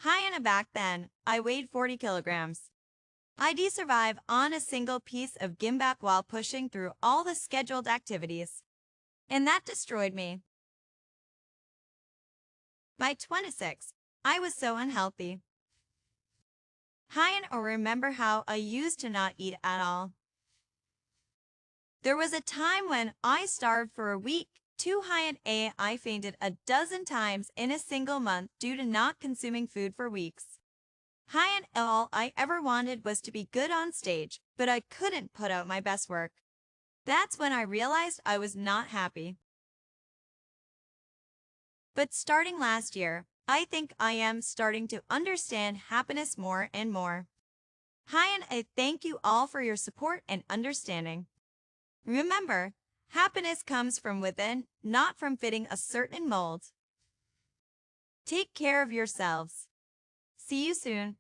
HyunA back then, I weighed 40 kilograms. I'd survive on a single piece of gimbap while pushing through all the scheduled activities. And that destroyed me. By 26, I was so unhealthy. Hyun, or remember how I used to not eat at all. There was a time when I starved for a week. I fainted a dozen times in a single month due to not consuming food for weeks. All I ever wanted was to be good on stage, but I couldn't put out my best work. That's when I realized I was not happy. But starting last year, I think I am starting to understand happiness more and more. I thank you all for your support and understanding. Remember, happiness comes from within, not from fitting a certain mold. Take care of yourselves. See you soon.